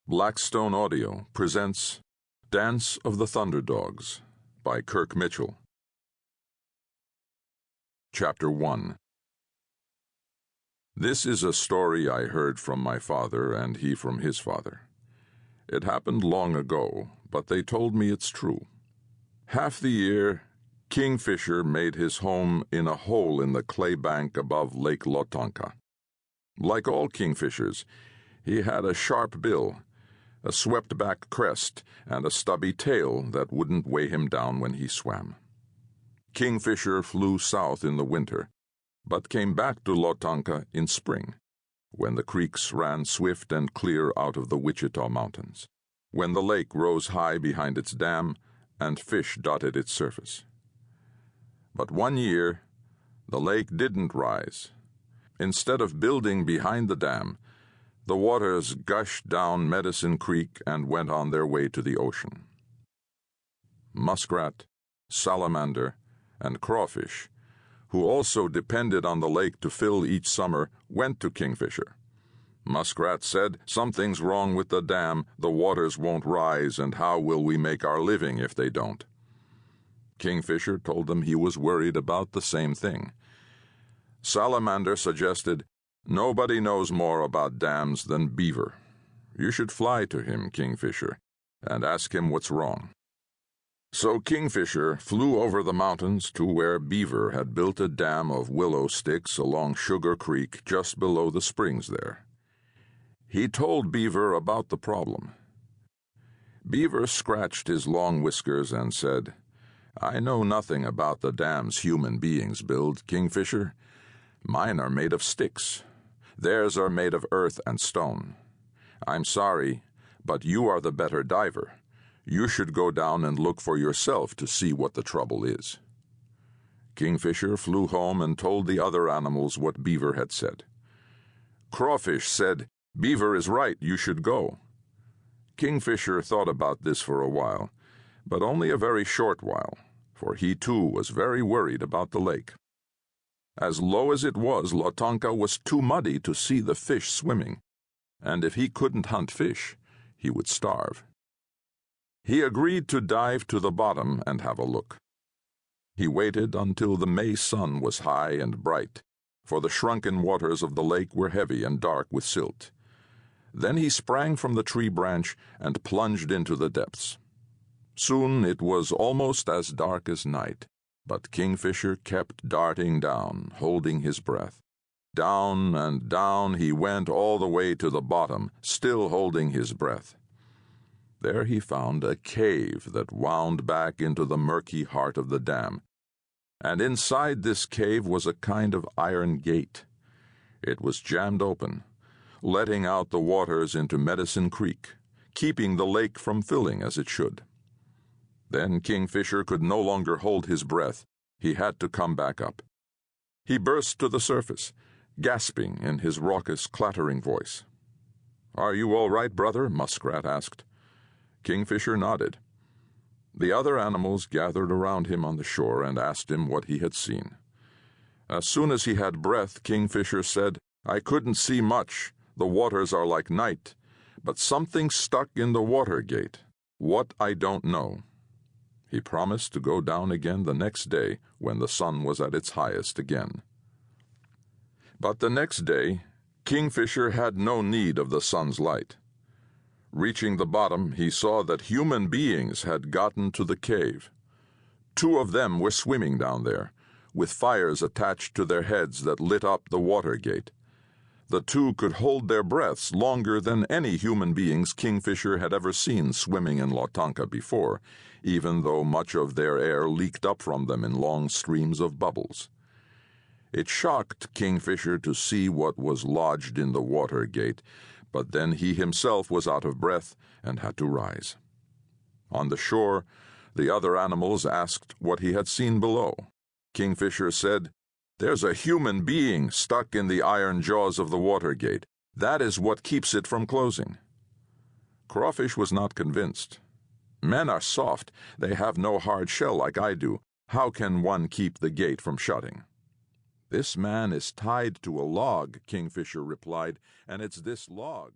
Blackstone Audio presents Dance of the Thunderdogs by Kirk Mitchell. Chapter 1. This is a story I heard from my father and he from his father. It happened long ago, but they told me it's true. Half the year, Kingfisher made his home in a hole in the clay bank above Lake Lotonka. Like all kingfishers, he had a sharp bill, a swept-back crest, and a stubby tail that wouldn't weigh him down when he swam. Kingfisher flew south in the winter, but came back to Lotonka in spring, when the creeks ran swift and clear out of the Wichita Mountains, when the lake rose high behind its dam and fish dotted its surface. But one year, the lake didn't rise. Instead of building behind the dam, the waters gushed down Medicine Creek and went on their way to the ocean. Muskrat, salamander, and crawfish, who also depended on the lake to fill each summer, went to Kingfisher. Muskrat said, "Something's wrong with the dam, the waters won't rise, and how will we make our living if they don't?" Kingfisher told them he was worried about the same thing. Salamander suggested, "Nobody knows more about dams than Beaver. You should fly to him, Kingfisher, and ask him what's wrong." So Kingfisher flew over the mountains to where Beaver had built a dam of willow sticks along Sugar Creek just below the springs there. He told Beaver about the problem. Beaver scratched his long whiskers and said, "I know nothing about the dams human beings build, Kingfisher. Mine are made of sticks. Theirs are made of earth and stone. I'm sorry, but you are the better diver. You should go down and look for yourself to see what the trouble is." Kingfisher flew home and told the other animals what Beaver had said. Crawfish said, "Beaver is right, you should go." Kingfisher thought about this for a while, but only a very short while, for he too was very worried about the lake. As low as it was, Lotonka was too muddy to see the fish swimming, and if he couldn't hunt fish, he would starve. He agreed to dive to the bottom and have a look. He waited until the May sun was high and bright, for the shrunken waters of the lake were heavy and dark with silt. Then he sprang from the tree branch and plunged into the depths. Soon it was almost as dark as night, but Kingfisher kept darting down, holding his breath. Down and down he went all the way to the bottom, still holding his breath. There he found a cave that wound back into the murky heart of the dam, and inside this cave was a kind of iron gate. It was jammed open, letting out the waters into Medicine Creek, keeping the lake from filling as it should. Then Kingfisher could no longer hold his breath. He had to come back up. He burst to the surface, gasping in his raucous, clattering voice. "Are you all right, brother?" Muskrat asked. Kingfisher nodded. The other animals gathered around him on the shore and asked him what he had seen. As soon as he had breath, Kingfisher said, "I couldn't see much. The waters are like night, but something stuck in the water gate. What, I don't know." He promised to go down again the next day when the sun was at its highest again. But the next day, Kingfisher had no need of the sun's light. Reaching the bottom, he saw that human beings had gotten to the cave. 2 of them were swimming down there, with fires attached to their heads that lit up the water gate. The 2 could hold their breaths longer than any human beings Kingfisher had ever seen swimming in Lotonka before, even though much of their air leaked up from them in long streams of bubbles. It shocked Kingfisher to see what was lodged in the water gate, but then he himself was out of breath and had to rise. On the shore, the other animals asked what he had seen below. Kingfisher said, "There's a human being stuck in the iron jaws of the water gate. That is what keeps it from closing." Crawfish was not convinced. "Men are soft. They have no hard shell like I do. How can one keep the gate from shutting?" "This man is tied to a log," Kingfisher replied, "and it's this log